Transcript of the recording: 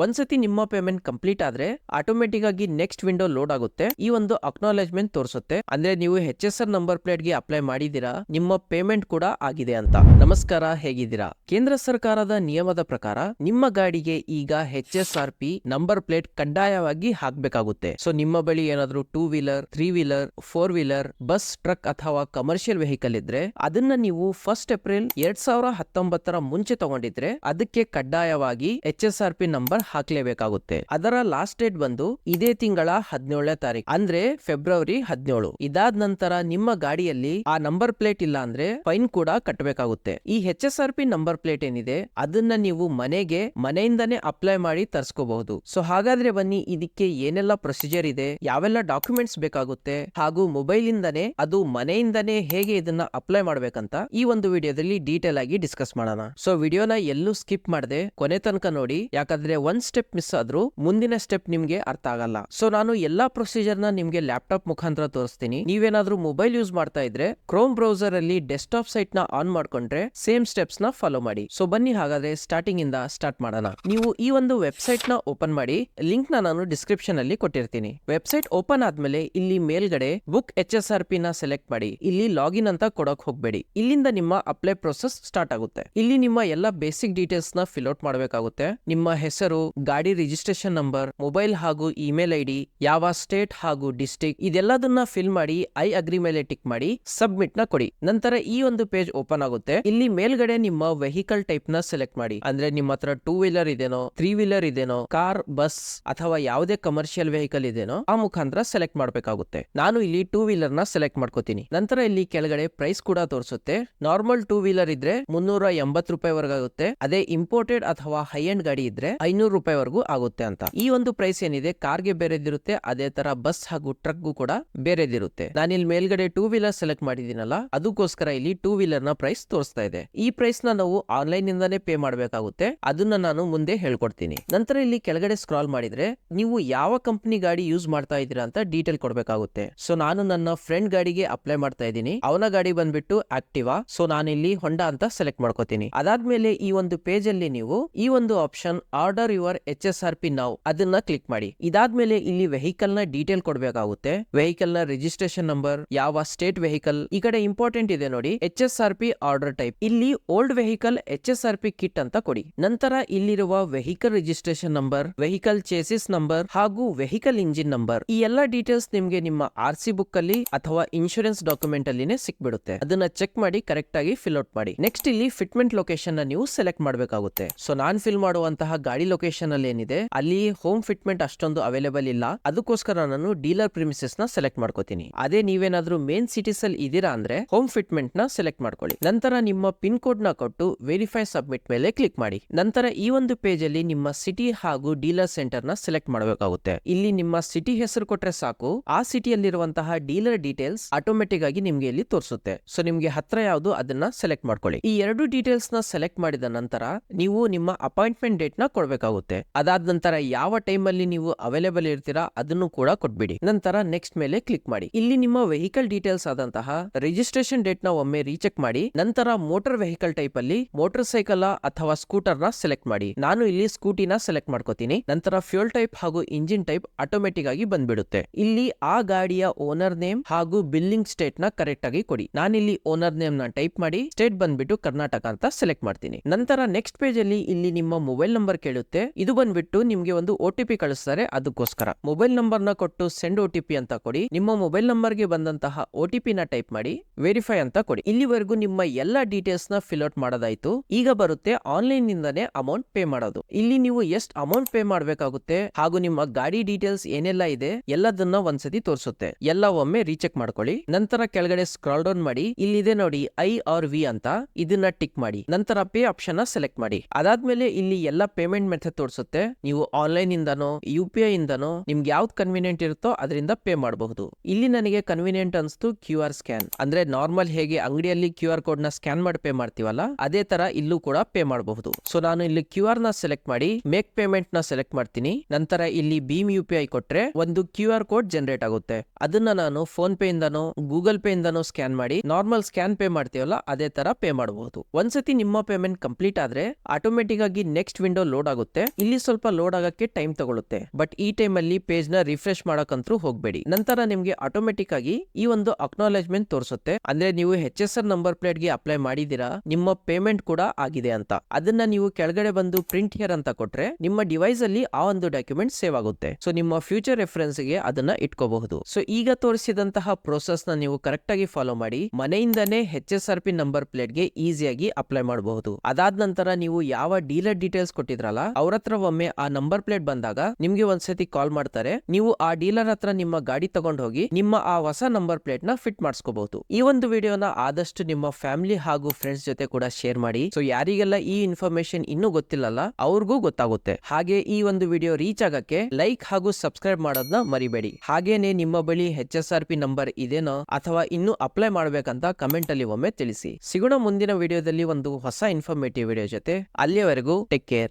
ಒಂದ್ಸತಿ ನಿಮ್ಮ payment complete ಆದ್ರೆ ಆಟೋಮೆಟಿಕ್ ಆಗಿ ನೆಕ್ಸ್ಟ್ ವಿಂಡೋ ಲೋಡ್ ಆಗುತ್ತೆ. ಈ ಒಂದು ಅಕ್ನಾಲೆಜ್ಮೆಂಟ್ ತೋರಿಸುತ್ತೆ, ಅಂದ್ರೆ ನೀವು HSR ನಂಬರ್ ಪ್ಲೇಟ್ ಗೆ ಅಪ್ಲೈ ಮಾಡಿದೀರಾ, ನಿಮ್ಮ ಪೇಮೆಂಟ್ ಕೂಡ ಆಗಿದೆ ಅಂತ. ನಮಸ್ಕಾರ, ಹೇಗಿದ್ದೀರಾ? ಕೇಂದ್ರ ಸರ್ಕಾರದ ನಿಯಮದ ಪ್ರಕಾರ ನಿಮ್ಮ ಗಾಡಿಗೆ ಈಗ HSRP ನಂಬರ್ ಪ್ಲೇಟ್ ಕಡ್ಡಾಯವಾಗಿ ಹಾಕ್ಬೇಕಾಗುತ್ತೆ. ಸೊ ನಿಮ್ಮ ಬಳಿ ಏನಾದ್ರೂ 2 wheeler 3 wheeler 4 wheeler bus, truck ಅಥವಾ ಕಮರ್ಷಿಯಲ್ ವೆಹಿಕಲ್ ಇದ್ರೆ ಅದನ್ನ ನೀವು 1 ಏಪ್ರಿಲ್ 2019 ಮುಂಚೆ ತಗೊಂಡಿದ್ರೆ ಅದಕ್ಕೆ ಕಡ್ಡಾಯವಾಗಿ HSRP ನಂಬರ್ ಹಾಕ್ಲೇಬೇಕಾಗುತ್ತೆ. ಅದರ ಲಾಸ್ಟ್ ಡೇಟ್ ಬಂದು ಇದೇ ತಿಂಗಳ 17ನೇ ತಾರೀಕು, ಅಂದ್ರೆ ಫೆಬ್ರವರಿ 17. ಇದಾದ ನಂತರ ನಿಮ್ಮ ಗಾಡಿಯಲ್ಲಿ ಆ ನಂಬರ್ ಪ್ಲೇಟ್ ಇಲ್ಲ ಅಂದ್ರೆ ಫೈನ್ ಕೂಡ ಕಟ್ಟಬೇಕಾಗುತ್ತೆ. ಈ HSRP ನಂಬರ್ ಪ್ಲೇಟ್ ಏನಿದೆ ಅದನ್ನ ನೀವು ಮನೆಯಿಂದಾನೇ ಅಪ್ಲೈ ಮಾಡಿ ತರಿಸ್ಕೋಬಹುದು. ಸೊ ಹಾಗಾದ್ರೆ ಬನ್ನಿ, ಇದಕ್ಕೆ ಏನೆಲ್ಲ ಪ್ರೊಸೀಜರ್ ಇದೆ, ಯಾವೆಲ್ಲ ಡಾಕ್ಯುಮೆಂಟ್ಸ್ ಬೇಕಾಗುತ್ತೆ, ಹಾಗೂ ಮೊಬೈಲ್ ಇಂದಾನೆ ಅದು ಮನೆಯಿಂದಾನೇ ಹೇಗೆ ಇದನ್ನ ಅಪ್ಲೈ ಮಾಡ್ಬೇಕಂತ ಈ ಒಂದು ವಿಡಿಯೋದಲ್ಲಿ ಡೀಟೇಲ್ ಆಗಿ ಡಿಸ್ಕಸ್ ಮಾಡೋಣ. ಸೊ ವಿಡಿಯೋನ ಎಲ್ಲೂ ಸ್ಕಿಪ್ ಮಾಡದೆ ಕೊನೆ ತನಕ ನೋಡಿ, ಯಾಕಂದ್ರೆ ಒಂದ್ ಸ್ಟೆಪ್ ಮಿಸ್ ಆದ್ರೂ ಮುಂದಿನ ಸ್ಟೆಪ್ ನಿಮ್ಗೆ ಅರ್ಥ ಆಗಲ್ಲ. ಸೊ ನಾನು ಎಲ್ಲಾ ಪ್ರೊಸೀಜರ್ ನ ನಿಮ್ಗೆ ಲ್ಯಾಪ್ಟಾಪ್ ಮುಖಾಂತರ ತೋರಿಸ್ತೀನಿ. ನೀವೇನಾದ್ರೂ ಮೊಬೈಲ್ ಯೂಸ್ ಮಾಡ್ತಾ ಇದ್ರೆ ಕ್ರೋಮ್ ಬ್ರೌಸರ್ ಅಲ್ಲಿ ಡೆಸ್ಕ್ಟಾಪ್ ಸೈಟ್ ನ ಆನ್ ಮಾಡ್ಕೊಂಡ್ರೆ ಸೇಮ್ ಸ್ಟೆಪ್ಸ್ ನ ಫಾಲೋ ಮಾಡಿ. ಸೊ ಬನ್ನಿ, ಹಾಗಾದ್ರೆ ಸ್ಟಾರ್ಟಿಂಗ್ ಇಂದ ಸ್ಟಾರ್ಟ್ ಮಾಡೋಣ. ನೀವು ಈ ಒಂದು ವೆಬ್ಸೈಟ್ ನ ಓಪನ್ ಮಾಡಿ, ಲಿಂಕ್ ನಾನು ಡಿಸ್ಕ್ರಿಪ್ಷನ್ ಅಲ್ಲಿ ಕೊಟ್ಟಿರ್ತೀನಿ. ವೆಬ್ಸೈಟ್ ಓಪನ್ ಆದ್ಮೇಲೆ ಇಲ್ಲಿ ಮೇಲ್ಗಡೆ ಬುಕ್ HSRP ನ ಸೆಲೆಕ್ಟ್ ಮಾಡಿ. ಇಲ್ಲಿ ಲಾಗಿನ್ ಅಂತ ಕೊಡಕ್ ಹೋಗ್ಬೇಡಿ. ಇಲ್ಲಿಂದ ನಿಮ್ಮ ಅಪ್ಲೈ ಪ್ರೊಸೆಸ್ ಸ್ಟಾರ್ಟ್ ಆಗುತ್ತೆ. ಇಲ್ಲಿ ನಿಮ್ಮ ಎಲ್ಲಾ ಬೇಸಿಕ್ ಡೀಟೇಲ್ಸ್ ನ ಫಿಲ್ ಔಟ್ ಮಾಡಬೇಕಾಗುತ್ತೆ. ನಿಮ್ಮ ಹೆಸರು, ಗಾಡಿ ರಿಜಿಸ್ಟ್ರೇಷನ್ ನಂಬರ್, ಮೊಬೈಲ್ ಹಾಗೂ ಇಮೇಲ್ ID, ಯಾವ ಸ್ಟೇಟ್ ಹಾಗೂ ಡಿಸ್ಟ್ರಿಕ್ಟ್, ಇದೆಲ್ಲದನ್ನ ಫಿಲ್ ಮಾಡಿ ಐ ಅಗ್ರಿ ಮೇಲೆ ಟಿಕ್ ಮಾಡಿ ಸಬ್ಮಿಟ್ ನ ಕೊಡಿ. ನಂತರ ಈ ಒಂದು ಪೇಜ್ ಓಪನ್ ಆಗುತ್ತೆ. ಇಲ್ಲಿ ಮೇಲ್ಗಡೆ ನಿಮ್ಮ ವೆಹಿಕಲ್ ಟೈಪ್ ನ ಸೆಲೆಕ್ಟ್ ಮಾಡಿ, ಅಂದ್ರೆ ನಿಮ್ಮ ಹತ್ರ 2 ವೀಲರ್ ಇದೇನೋ, 3 ವೀಲರ್ ಇದೇನೋ, ಕಾರ್, ಬಸ್ ಅಥವಾ ಯಾವುದೇ ಕಮರ್ಷಿಯಲ್ ವೆಹಿಕಲ್ ಇದೇನೋ ಆ ಮುಖಾಂತರ ಸೆಲೆಕ್ಟ್ ಮಾಡಬೇಕಾಗುತ್ತೆ. ನಾನು ಇಲ್ಲಿ 2 ವೀಲರ್ ನ ಸೆಲೆಕ್ಟ್ ಮಾಡ್ಕೋತೀನಿ. ನಂತರ ಇಲ್ಲಿ ಕೆಳಗಡೆ ಪ್ರೈಸ್ ಕೂಡ ತೋರಿಸುತ್ತೆ. ನಾರ್ಮಲ್ 2 ವೀಲರ್ ಇದ್ರೆ 380 ರೂಪಾಯಿ ವರೆಗಾಗುತ್ತೆ. ಅದೇ ಇಂಪೋರ್ಟೆಡ್ ಅಥವಾ ಹೈ ಎಂಡ್ ಗಾಡಿ ಇದ್ರೆ 500 ರೂಪಾಯಿ ವರೆಗೂ ಆಗುತ್ತೆ ಅಂತ. ಈ ಒಂದು ಪ್ರೈಸ್ ಏನಿದೆ ಕಾರ್ಗೆ ಬೇರೆದಿರುತ್ತೆ, ಅದೇ ತರ ಬಸ್ ಹಾಗೂ ಟ್ರಕ್ ಗೂ ಕೂಡ ಬೇರೆದಿರುತ್ತೆ. ನಾನು ಇಲ್ಲಿ ಮೇಲ್ಗಡೆ 2 ವೀಲರ್ ಸೆಲೆಕ್ಟ್ ಮಾಡಿದೀನಲ್ಲ, ಅದಕ್ಕೋಸ್ಕರ ಇಲ್ಲಿ 2 ವೀಲರ್ ನ ಪ್ರೈಸ್ ತೋರಿಸ್ತಾ ಇದೆ. ಈ ಪ್ರೈಸ್ ನ ನಾವು ಆನ್ಲೈನ್ ಇಂದಾನೇ ಪೇ ಮಾಡಬೇಕಾಗುತ್ತೆ. ಅದನ್ನ ನಾನು ಮುಂದೆ ಹೇಳ್ಕೊಡ್ತೀನಿ. ನಂತರ ಇಲ್ಲಿ ಕೆಳಗಡೆ ಸ್ಕ್ರಾಲ್ ಮಾಡಿದ್ರೆ ನೀವು ಯಾವ ಕಂಪನಿ ಗಾಡಿ ಯೂಸ್ ಮಾಡ್ತಾ ಇದೀರಾ ಅಂತ ಡೀಟೇಲ್ ಕೊಡ್ಬೇಕಾಗುತ್ತೆ. ಸೊ ನಾನು ನನ್ನ ಫ್ರೆಂಡ್ ಗಾಡಿಗೆ ಅಪ್ಲೈ ಮಾಡ್ತಾ ಇದ್ದೀನಿ. ಅವನ ಗಾಡಿ ಬಂದ್ಬಿಟ್ಟು ಆಕ್ಟಿವಾ. ಸೊ ನಾನು ಇಲ್ಲಿ ಹೊಂಡಾ ಅಂತ ಸೆಲೆಕ್ಟ್ ಮಾಡ್ಕೋತೀನಿ. ಅದಾದ್ಮೇಲೆ ಈ ಒಂದು ಪೇಜ್ ಅಲ್ಲಿ ನೀವು ಈ ಒಂದು option order your HSRP now ಅದನ್ನ ಕ್ಲಿಕ್ ಮಾಡಿ. ಇದಾದ್ಮೇಲೆ ಇಲ್ಲಿ ವೆಹಿಕಲ್ ನ ಡೀಟೇಲ್ ಕೊಡ್ಬೇಕಾಗುತ್ತೆ. ವೆಹಿಕಲ್ ನ ರಿಜಿಸ್ಟ್ರೇಷನ್ ನಂಬರ್, ಯಾವ ಸ್ಟೇಟ್ ವೆಹಿಕಲ್. ಈ ಕಡೆ ಇಂಪಾರ್ಟೆಂಟ್ ಇದೆ ನೋಡಿ, HSRP ಆರ್ಡರ್ ಟೈಪ್. ಇಲ್ಲಿ ಓಲ್ಡ್ ವೆಹಿಕಲ್ HSRP ಕಿಟ್ ಅಂತ ಕೊಡಿ. ನಂತರ ಇಲ್ಲಿರುವ vehicle registration number, vehicle chassis number ಹಾಗೂ ವೆಹಿಕಲ್ ಇಂಜಿನ್ ನಂಬರ್, ಈ ಎಲ್ಲಾ ಡೀಟೇಲ್ಸ್ ನಿಮ್ಗೆ ನಿಮ್ಮ RC ಬುಕ್ ಅಲ್ಲಿ ಅಥವಾ ಇನ್ಶೂರೆನ್ಸ್ ಡಾಕ್ಯುಮೆಂಟ್ ಅಲ್ಲಿನೇ ಸಿಕ್ಬಿಡುತ್ತೆ. ಅದನ್ನ ಚೆಕ್ ಮಾಡಿ ಕರೆಕ್ಟ್ ಆಗಿ ಫಿಲ್ ಔಟ್ ಮಾಡಿ. ನೆಕ್ಸ್ಟ್ ಇಲ್ಲಿ ಫಿಟ್ಮೆಂಟ್ ಲೊಕೇಶನ್ ನ ನೀವು ಸೆಲೆಕ್ಟ್ ಮಾಡಬೇಕಾಗುತ್ತೆ. ಸೊ ನಾನ್ ಫಿಲ್ ಮಾಡುವಂತಹ ಗಾಡಿ ಲೊಕೇಶನ್ ಅಲ್ಲಿ ಏನಿದೆ ಅಲ್ಲಿ ಹೋಮ್ ಫಿಟ್ಮೆಂಟ್ ಅಷ್ಟೊಂದು ಅವೈಲೇಬಲ್ ಇಲ್ಲ. ಅದಕ್ಕೋಸ್ಕರ ನಾನು ಡೀಲರ್ ಪ್ರಿಮಿಸಸ್ ನ ಸೆಲೆಕ್ಟ್ ಮಾಡ್ಕೋತೀನಿ. ಅದೇ ನೀವೇನಾದ್ರೂ ಮೇನ್ ಸಿಟೀಸ್ ಅಲ್ಲಿ ಇದೀರಾ ಅಂದ್ರೆ ಹೋಮ್ ಫಿಟ್ಮೆಂಟ್ ನ ಸೆಲೆಕ್ಟ್ ಮಾಡ್ಕೊಳ್ಳಿ. ನಂತರ ನಿಮ್ಮ ಪಿನ್ ಕೋಡ್ ನ ಕೊಟ್ಟು ವೆರಿಫೈ ಸಬ್ಮಿಟ್ ಮೇಲೆ ಕ್ಲಿಕ್ ಮಾಡಿ. ನಂತರ ಈ ಒಂದು ಪೇಜ್ ಅಲ್ಲಿ ನಿಮ್ಮ ಸಿಟಿ ಹಾಗೂ ಡೀಲರ್ ಸೆಂಟರ್ ನ ಸೆಲೆಕ್ಟ್ ಮಾಡಬೇಕಾಗುತ್ತೆ. ಇಲ್ಲಿ ನಿಮ್ಮ ಸಿಟಿ ಹೆಸರು ಕೊಟ್ರೆ ಸಾಕು, ಆ ಸಿಟಿಯಲ್ಲಿರುವಂತಹ ಡೀಲರ್ ಡೀಟೇಲ್ಸ್ ಆಟೋಮೆಟಿಕ್ ಆಗಿ ನಿಮ್ಗೆ ಇಲ್ಲಿ ತೋರಿಸುತ್ತೆ. ಸೊ ನಿಮ್ಗೆ ಹತ್ರ ಯಾವುದು ಅದನ್ನ ಸೆಲೆಕ್ಟ್ ಮಾಡ್ಕೊಳ್ಳಿ. ಈ ಎರಡು ಡೀಟೇಲ್ಸ್ ನ ಸೆಲೆಕ್ಟ್ ಮಾಡಿದ ನಂತರ ನೀವು ನಿಮ್ಮ ಅಪಾಯಿಂಟ್ಮೆಂಟ್ ಡೇಟ್ ನ ಕೊಡ್ಬೇಕಾಗುತ್ತೆ. ಅದಾದ ನಂತರ ಯಾವ ಟೈಮ್ ಅಲ್ಲಿ ನೀವು ಅವೈಲೇಬಲ್ ಇರ್ತೀರಾ ಅದನ್ನು ಕೂಡ ಕೊಟ್ಬಿಡಿ. ನಂತರ ನೆಕ್ಸ್ಟ್ ಮೇಲೆ ಕ್ಲಿಕ್ ಮಾಡಿ. ಇಲ್ಲಿ ನಿಮ್ಮ ವೆಹಿಕಲ್ ಡೀಟೇಲ್ಸ್ ಆದಂತಹ ರಿಜಿಸ್ಟ್ರೇಷನ್ ಡೇಟ್ ನ ಒಮ್ಮೆ ರೀಚೆಕ್ ಮಾಡಿ. ನಂತರ ಮೋಟಾರ್ ವೆಹಿಕಲ್ ಟೈಪ್ ಅಲ್ಲಿ ಮೋಟಾರ್ ಸೈಕಲ್ ಅಥವಾ ಸ್ಕೂಟರ್ ನ ಸೆಲೆಕ್ಟ್ ಮಾಡಿ. ನಾನು ಇಲ್ಲಿ ಸ್ಕೂಟಿನ ಸೆಲೆಕ್ಟ್ ಮಾಡ್ಕೋತೀನಿ. ನಂತರ ಫ್ಯೂಲ್ ಟೈಪ್ ಹಾಗೂ ಇಂಜಿನ್ ಟೈಪ್ ಆಟೋಮೆಟಿಕ್ ಆಗಿ ಬಂದ್ಬಿಡುತ್ತೆ. ಇಲ್ಲಿ ಆ ಗಾಡಿಯ ಓನರ್ ನೇಮ್ ಹಾಗೂ ಬಿಲ್ಲಿಂಗ್ ಸ್ಟೇಟ್ ನ ಕರೆಕ್ಟ್ ಆಗಿ ಕೊಡಿ. ನಾನಿಲ್ಲಿ ಓನರ್ ನೇಮ್ ನ ಟೈಪ್ ಮಾಡಿ ಸ್ಟೇಟ್ ಬಂದ್ಬಿಟ್ಟು ಕರ್ನಾಟಕ ಅಂತ ಸೆಲೆಕ್ಟ್ ಮಾಡ್ತೀನಿ. ನಂತರ ನೆಕ್ಸ್ಟ್ ಪೇಜ್ ಅಲ್ಲಿ ಇಲ್ಲಿ ನಿಮ್ಮ ಮೊಬೈಲ್ ನಂಬರ್ ಕೇಳುತ್ತೆ. ಇದು ಬಂದ್ಬಿಟ್ಟು ನಿಮ್ಗೆ ಒಂದು OTP ಕಳಿಸ್ತಾರೆ. ಅದಕ್ಕೋಸ್ಕರ ಮೊಬೈಲ್ ನಂಬರ್ ನ ಕೊಟ್ಟು ಸೆಂಡ್ OTP ಅಂತ ಕೊಡಿ. ನಿಮ್ಮ ಮೊಬೈಲ್ ನಂಬರ್ ಗೆ ಬಂದಂತಹ OTP ನ ಟೈಪ್ ಮಾಡಿ ವೆರಿಫೈ ಅಂತ ಕೊಡಿ. ಇಲ್ಲಿವರೆಗೂ ನಿಮ್ಮ ಎಲ್ಲಾ ಡೀಟೇಲ್ಸ್ ನ ಫಿಲ್ ಔಟ್ ಮಾಡೋದಾಯ್ತು. ಈಗ ಬರುತ್ತೆ ಆನ್ಲೈನ್ ನಿಂದಾನೇ ಅಮೌಂಟ್ ಪೇ ಮಾಡೋದು. ಇಲ್ಲಿ ನೀವು ಎಷ್ಟು ಅಮೌಂಟ್ ಪೇ ಮಾಡಬೇಕಾಗುತ್ತೆ ಹಾಗೂ ನಿಮ್ಮ ಗಾಡಿ ಡೀಟೇಲ್ಸ್ ಏನೆಲ್ಲ ಇದೆ ಎಲ್ಲದನ್ನ ಒಂದ್ಸತಿ ತೋರಿಸುತ್ತೆ. ಎಲ್ಲ ಒಮ್ಮೆ ರೀಚೆಕ್ ಮಾಡ್ಕೊಳ್ಳಿ. ನಂತರ ಕೆಳಗಡೆ ಸ್ಕ್ರಾಲ್ ಡೌನ್ ಮಾಡಿ. ಇಲ್ಲಿದೆ ನೋಡಿ I or V ಅಂತ, ಇದನ್ನ ಟಿಕ್ ಮಾಡಿ. ನಂತರ ಪೇ ಆಪ್ಷನ್ ನ ಸೆಲೆಕ್ಟ್ ಮಾಡಿ. ಅದಾದ್ಮೇಲೆ ಇಲ್ಲಿ ಎಲ್ಲ ಪೇಮೆಂಟ್ ಮೆಥಡ್ ತೋರಿಸುತ್ತೆ. ನೀವು ಆನ್ಲೈನ್ ಇಂದನೋ UPI ಇಂದನೋ ನಿಮ್ಗೆ ಯಾವ್ದು ಕನ್ವಿನಿಯಂಟ್ ಇರುತ್ತೋ ಅದರಿಂದ ಪೇ ಮಾಡಬಹುದು. ಇಲ್ಲಿ ನನಗೆ ಕನ್ವಿನಿಯಂಟ್ ಅನ್ಸ್ತು QR ಸ್ಕ್ಯಾನ್. ಅಂದ್ರೆ ನಾರ್ಮಲ್ ಹೇಗೆ ಅಂಗಡಿಯಲ್ಲಿ QR ಕೋಡ್ ನ ಸ್ಕ್ಯಾನ್ ಮಾಡಿ ಪೇ ಮಾಡ್ತೀವಲ್ಲ ಅದೇ ತರ ಇಲ್ಲೂ ಕೂಡ ಪೇ ಮಾಡಬಹುದು. ಸೊ ನಾನು ಇಲ್ಲಿ QR ನ ಸೆಲೆಕ್ಟ್ ಮಾಡಿ ಮೇಕ್ ಪೇಮೆಂಟ್ ನ ಸೆಲೆಕ್ಟ್ ಮಾಡ್ತೀನಿ. ನಂತರ ಇಲ್ಲಿ ಭೀಮ್ UPI ಕೊಟ್ರೆ ಒಂದು QR ಕೋಡ್ ಜನರೇಟ್ ಆಗುತ್ತೆ. ಅದನ್ನ ನಾನು ಫೋನ್ ಪೇ ಇಂದನೋ ಗೂಗಲ್ ಪೇ ಇಂದನೋ ಸ್ಕ್ಯಾನ್ ಮಾಡಿ ನಾರ್ಮಲ್ ಸ್ಕ್ಯಾನ್ ಪೇ ಮಾಡ್ತೀವಲ್ಲ ಅದೇ ತರ ಪೇ ಮಾಡಬಹುದು. ಒಂದ್ಸತಿ ನಿಮ್ಮ ಪೇಮೆಂಟ್ ಕಂಪ್ಲೀಟ್ ಆದ್ರೆ ಆಟೋಮೆಟಿಕ್ ಆಗಿ ನೆಕ್ಸ್ಟ್ ವಿಂಡೋ ಲೋಡ್ ಆಗುತ್ತೆ. ಇಲ್ಲಿ ಸ್ವಲ್ಪ ಲೋಡ್ ಆಗಕ್ಕೆ ಟೈಮ್ ತಗೊಳುತ್ತೆ. ಬಟ್ ಈ ಟೈಮ್ ಅಲ್ಲಿ ಪೇಜ್ ನ ರಿಫ್ರೆಶ್ ಮಾಡಕಂತೂ ಹೋಗ್ಬೇಡಿ. ನಂತರ ನಿಮ್ಗೆ ಆಟೋಮೆಟಿಕ್ ಆಗಿ ಈ ಒಂದು ಅಕ್ನಾಲೆಜ್ಮೆಂಟ್ ತೋರಿಸುತ್ತೆ. ಅಂದ್ರೆ ನೀವು HSR ನಂಬರ್ ಪ್ಲೇಟ್ ಗೆ ಅಪ್ಲೈ ಮಾಡಿದೀರಾ, ನಿಮ್ಮ ಪೇಮೆಂಟ್ ಕೂಡ ಆಗಿದೆ ಅಂತ. ಅದನ್ನ ನೀವು ಕೆಳಗಡೆ ಬಂದು ಪ್ರಿಂಟ್ ಹಿಯರ್ ಅಂತ ಕೊಟ್ರೆ ನಿಮ್ಮ ಡಿವೈಸ್ ಅಲ್ಲಿ ಆ ಒಂದು ಡಾಕ್ಯುಮೆಂಟ್ ಸೇವ್ ಆಗುತ್ತೆ. ಸೊ ನಿಮ್ಮ ಫ್ಯೂಚರ್ ರೆಫರೆನ್ಸ್ ಗೆ ಅದನ್ನ ಇಟ್ಕೋಬಹುದು. ಸೊ ಈಗ ತೋರಿಸಿದಂತಹ ಪ್ರೋಸೆಸ್ ನ ನೀವು ಕರೆಕ್ಟ್ ಆಗಿ ಫಾಲೋ ಮಾಡಿ ಮನೆಯಿಂದನೇ HSRP ನಂಬರ್ ಪ್ಲೇಟ್ ಗೆ ಈಸಿಯಾಗಿ ಅಪ್ಲೈ ಮಾಡಬಹುದು. ಅದಾದ ನಂತರ ನೀವು ಯಾವ ಡೀಲರ್ ಡೀಟೇಲ್ಸ್ ಕೊಟ್ಟಿದ್ರಲ್ಲ ಅವ್ರ ಹತ್ರ ಒಮ್ಮೆ ಆ ನಂಬರ್ ಪ್ಲೇಟ್ ಬಂದಾಗ ನಿಮ್ಗೆ ಒಂದ್ಸತಿ ಕಾಲ್ ಮಾಡ್ತಾರೆ. ನೀವು ಆ ಡೀಲರ್ ಹತ್ರ ನಿಮ್ಮ ಗಾಡಿ ತಗೊಂಡು ಹೋಗಿ ನಿಮ್ಮ ಆ ಹೊಸ ನಂಬರ್ ಪ್ಲೇಟ್ ನ ಫಿಟ್ ಮಾಡಿಸ್ಕೋಬಹುದು. ಈ ಒಂದು ವಿಡಿಯೋನ ಆದಷ್ಟು ನಿಮ್ಮ ಫ್ಯಾಮಿಲಿ ಹಾಗೂ ಫ್ರೆಂಡ್ಸ್ ಜೊತೆ ಕೂಡ ಶೇರ್ ಮಾಡಿ. ಸೊ ಯಾರಿಗೆಲ್ಲ ಈ ಇನ್ಫಾರ್ಮೇಶನ್ ಇನ್ನೂ ಗೊತ್ತಿಲ್ಲಲ್ಲ ಅವ್ರಿಗೂ ಗೊತ್ತಾಗುತ್ತೆ. ಹಾಗೆ ಈ ಒಂದು ವಿಡಿಯೋ ರೀಚ್ ಆಗಕ್ಕೆ ಲೈಕ್ ಹಾಗೂ ಸಬ್ಸ್ಕ್ರೈಬ್ ಮಾಡೋದನ್ನ ಮರಿಬೇಡಿ. ಹಾಗೇನೆ ನಿಮ್ಮ ಬಳಿ HSRP ನಂಬರ್ ಇದೇನೋ ಅಥವಾ ಇನ್ನೂ ಅಪ್ಲೈ ಮಾಡ್ಬೇಕಂತ ಕಮೆಂಟ್ ಅಲ್ಲಿ ಒಮ್ಮೆ ತಿಳಿಸಿ. ಸಿಗೋಣ ಮುಂದಿನ ವಿಡಿಯೋದಲ್ಲಿ ಒಂದು ಹೊಸ ಇನ್ಫಾರ್ಮೇಟಿವ್ ವಿಡಿಯೋ ಜೊತೆ. ಅಲ್ಲಿಯವರೆಗೂ ಟೇಕ್ ಕೇರ್.